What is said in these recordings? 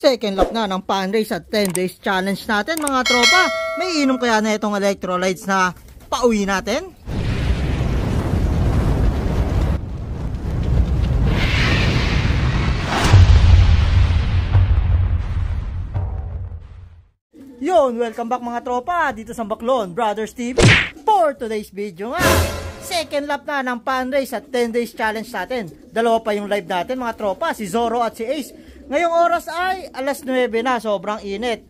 Second lap na ng pan race at 10 days challenge natin mga tropa. May inom kaya na itong electrolytes na pauwi natin? Yun, welcome back mga tropa dito sa Baclon Brothers TV. For today's video nga, second lap na ng pan race at 10 days challenge natin. Dalawa pa yung live natin mga tropa, si Zoro at si Ace. Ngayong oras ay alas 9 na, sobrang init.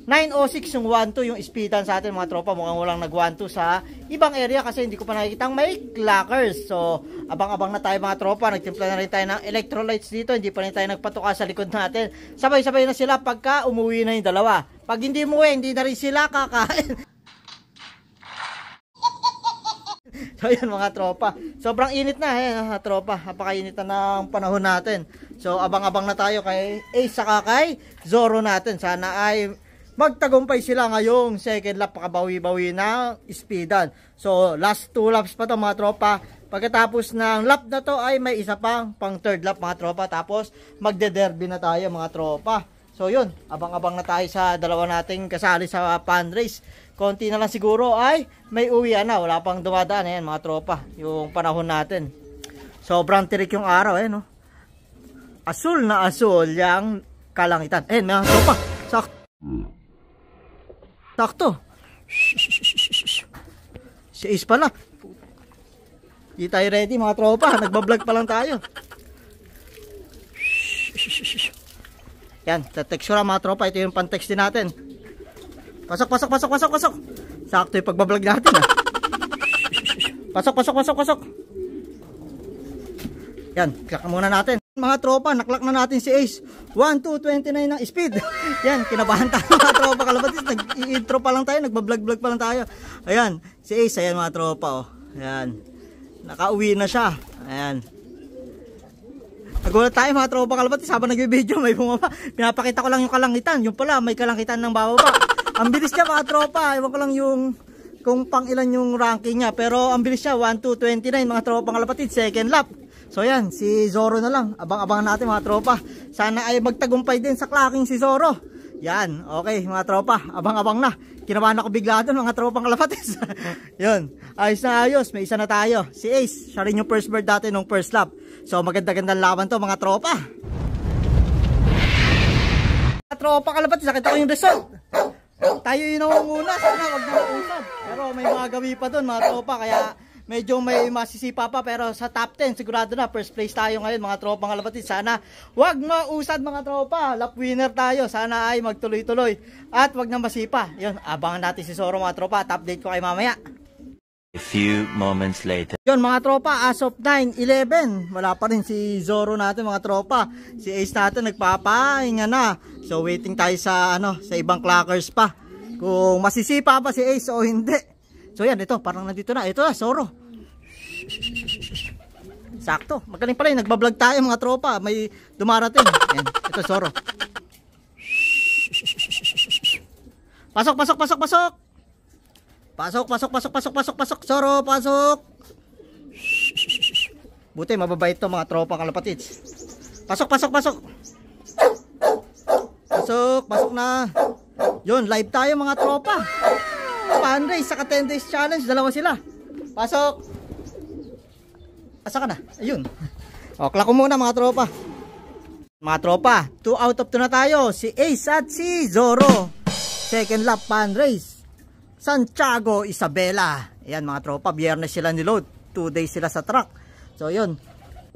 9:06 yung 1-2 yung speedan sa atin mga tropa. Mukhang walang nag 1-2 sa ibang area kasi hindi ko pa nakikitang may clockers. So abang-abang na tayo mga tropa. Nagtimpla na rin tayo ng electrolytes dito. Hindi pa rin tayo nagpatuka sa likod natin. Sabay-sabay na sila pagka umuwi na yung dalawa. Pag hindi umuwi, hindi na rin sila kakain. So yan mga tropa, sobrang init na mga tropa, napakainit na ng panahon natin. So abang-abang na tayo kay Ace saka kay Zoro natin. Sana ay magtagumpay sila ngayong second lap, pakabawi-bawi na speedan. So last 2 laps pa to mga tropa. Pagkatapos ng lap na to ay may isa pang third lap mga tropa. Tapos magde-derby na tayo mga tropa. So yun, abang-abang na tayo sa dalawa nating kasali sa pan race. Konti na lang siguro ay may uwian na. Wala pang dumadaan. Ayan mga tropa, yung panahon natin. Sobrang tirik yung araw no? Asul na asul yung kalangitan. Ayan mga tropa, sakto. Si Ace pala. Di tayo ready mga tropa. Nagbablog pa lang tayo. Yan, text ko lang mga tropa. Ito yung pan-text din natin. Pasok. Sakto yung pagbablog natin Pasok. Yan, click muna natin. Mga tropa, naklak na natin si Ace. 1:29 ng speed. Yan, kinabahan tayo mga tropa kalabatis. Nag-i-intro pa lang tayo, nagbablog pa lang tayo. Ayan, si Ace, ayan mga tropa Ayan, nakauwi na siya. Ayan. Nagulat tayo mga tropa kalabatis habang nag-video may bumaba. Pinapakita ko lang yung kalangitan. Yung pala, may kalangitan ng bababa. Ang bilis niya mga tropa. Ewan ko lang yung kung pang ilan yung ranking niya. Pero ang bilis niya, 1:29 mga tropa kalapatid, second lap. So yan, si Zoro na lang. Abang-abang natin mga tropa. Sana ay magtagumpay din sa clocking si Zoro. Yan, okay mga tropa. Abang-abang na. Kinabahan ako bigla doon mga tropang kalapatis. Yun, ayos na ayos. May isa na tayo. Si Ace, siya rin yung first bird natin nung first lap. So maganda-gandang laban to mga tropa. Mga tropa kalapatis, nakita ko yung result. Tayo yung nangunguna. Sana wag na mausap. Pero may mga gawi pa doon mga tropa. Kaya medyo may masisipa pa. Pero sa top 10 sigurado na first place tayo ngayon mga tropang kalapatis. Sana wag mausad mga tropa. Lap winner tayo. Sana ay magtuloy-tuloy. At wag na masipa. Yun, abangan natin si Zoro mga tropa. At update ko kayo mamaya. A few moments later. Yun mga tropa, as of 9:11 wala pa rin si Zoro natin mga tropa. Si Ace natin nagpapahinga na. So waiting tayo sa sa ibang clockers pa. Kung masisipa pa si Ace o hindi. So yan, ito parang nandito na. Ito na, Zoro. Sakto. Magaling pala yung nagbablog tayo mga tropa. May dumarating. Yan, ito Zoro. Pasok. Pasok, Zoro, pasok. Buti mababait to mga tropa kalapatids. Pasok. Pasok na. Yun, live tayo mga tropa. Pan race saka 10 days challenge, dalawa sila. Pasok. Asa ka na? Ayun. O, klako muna mga tropa. Mga tropa, 2 out of 2 na tayo. Si Ace at si Zoro. Second lap pan race. Santiago, Isabela. Ayan mga tropa, biyernes sila niload. 2 days sila sa truck. So yun,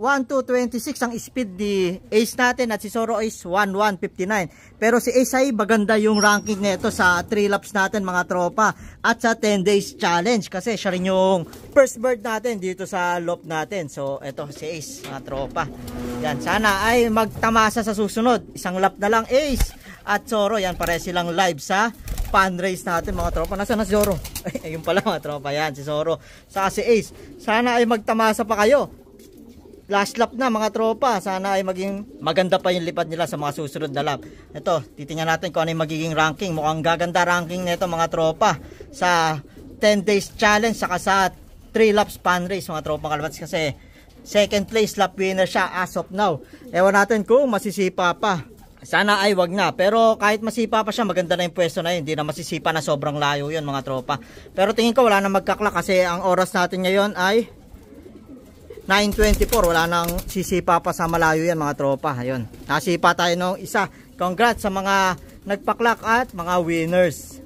1:26 ang speed ni Ace natin at si Zoro is 1:1:59. Pero si Ace ay maganda yung ranking nito sa 3 laps natin mga tropa. At sa 10 days challenge kasi siya rin yung first bird natin dito sa loop natin. So eto si Ace mga tropa. Yan, sana ay magtamasa sa susunod. Isang lap na lang Ace at Zoro. Yan, pare silang live sa pan race natin mga tropa. Nasaan na si Zoro? Ayun pala mga tropa. Yan si Zoro sa si Ace. Sana ay magtamasa pa kayo. Last lap na mga tropa. Sana ay maging maganda pa yung lipad nila sa mga susunod na lap. Ito, titingnan natin kung ano yung magiging ranking. Mukhang gaganda ranking nito mga tropa sa 10 days challenge saka sa 3 laps pan race mga tropa kalabats. Kasi second place lap winner siya as of now. Ewan natin kung masisipa pa. Sana ay wag na. Pero kahit masipa pa siya, maganda na yung pwesto na yun. Hindi na masisipa na sobrang layo yun mga tropa. Pero tingin ko wala na magkaklak kasi ang oras natin ngayon ay 9:24. Wala nang sisipa pa sa malayo yan mga tropa. Ayun. Nasipa tayo nung isa. Congrats sa mga nagpaklak at mga winners.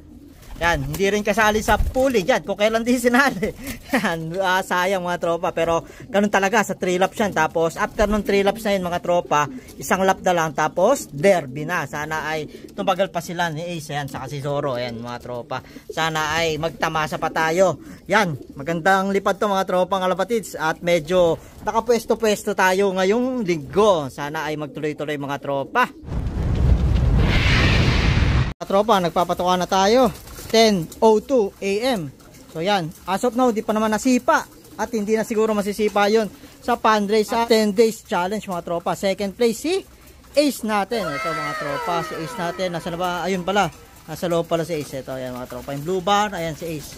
Yan, hindi rin kasali sa puli dyan kung kailan din sinali. Yan, sayang mga tropa. Pero ganun talaga sa 3 laps yan. Tapos after nung 3 laps na yun mga tropa, isang lap na lang. Tapos derby na. Sana ay tumagal pa sila ni Ace. Yan, saka si Zoro. Yan mga tropa. Sana ay magtamasa pa tayo. Yan, magandang lipad to mga tropang kalapatids. At medyo nakapwesto-pwesto tayo ngayong linggo. Sana ay magtuloy-tuloy mga tropa. Mga tropa, nagpapatuka na tayo. 10:02 AM. So yan, as of now di pa naman nasipa at hindi na siguro masisipa yon sa fundraise sa 10 days challenge mga tropa. Second place si Ace natin. Ito mga tropa, si Ace natin. Nasa na ba? Ayun pala. Nasa loob pala si Ace. Ito, yan mga tropa. Yung blue bar, ayan si Ace.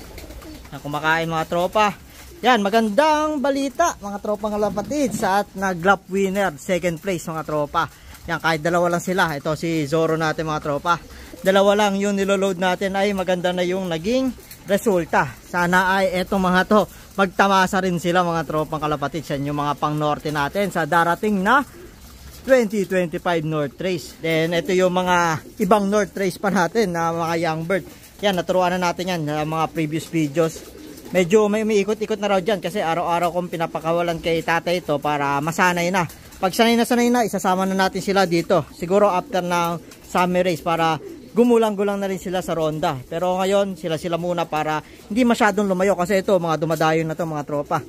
Na kumakain mga tropa. Yan, magandang balita mga tropang kalapatids at nag-lap winner, second place mga tropa. Yan, kahit dalawa lang sila. Ito si Zoro natin mga tropa. Dalawa lang yung niloload natin ay maganda na yung naging resulta. Sana ay etong mga to magtamasa rin sila mga tropang kalapatids. Yan yung mga pang norte natin sa darating na 2025 North Race. Then ito yung mga ibang North Race pa natin na mga young bird. Yan, naturuan na natin yan na mga previous videos. Medyo may umiikot-ikot na raw dyan kasi araw-araw kong pinapakawalan kay tatay ito para masanay na. Pag sanay na, isasama na natin sila dito. Siguro after ng summer race para gumulang-gulang na rin sila sa ronda. Pero ngayon, sila muna para hindi masyadong lumayo kasi ito, mga dumadayo na to mga tropa.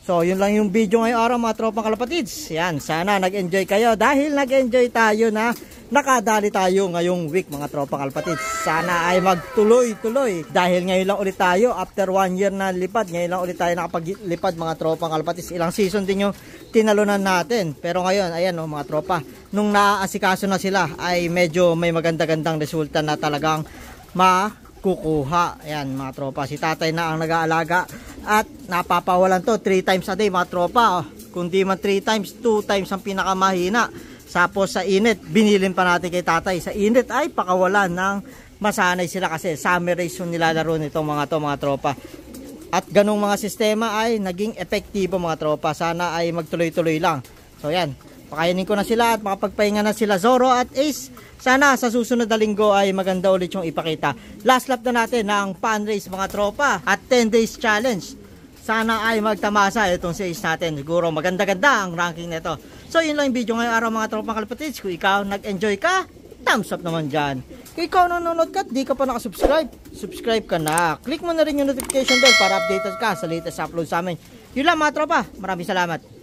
So, yun lang yung video ngayong araw mga tropang kalapatids. Yan, sana nag-enjoy kayo dahil nag-enjoy tayo na nakadali tayo ngayong week mga tropang kalapatids. Sana ay magtuloy-tuloy dahil ngayon lang ulit tayo after 1 year na lipad. Ngayon lang ulit tayo nakapaglipad mga tropang kalapatids. Ilang season din yung tinalunan natin. Pero ngayon, ayan o mga tropa, nung naaasikaso na sila ay medyo may maganda-gandang resulta na talagang makukuha. Ayan mga tropa, si tatay na ang nag-aalaga at napapawalan to 3 times a day mga tropa. Kung di man 3 times, 2 times ang pinakamahina. Tapos sa init, binilin pa natin kay tatay. Sa init ay pakawalan ng masanay sila kasi summer race yung nilalaro nitong mga tropa. At ganong mga sistema ay naging epektibo mga tropa. Sana ay magtuloy-tuloy lang. So yan, pakainin ko na sila at makapagpahinga na sila Zoro at Ace. Sana sa susunod na linggo ay maganda ulit yung ipakita. Last lap na natin ng fun race mga tropa at 10 days challenge. Sana ay magtamasa itong si Ace natin. Siguro maganda-ganda ang ranking nito. So yun lang yung video ngayong araw mga tropang kalapatids. Kung ikaw nag-enjoy ka, thumbs up naman dyan. Kung ikaw nanonood ka at di ka pa nakasubscribe, subscribe ka na. Click mo na rin yung notification bell para updated ka sa latest upload sa amin. Yun lang mga tropa. Maraming salamat.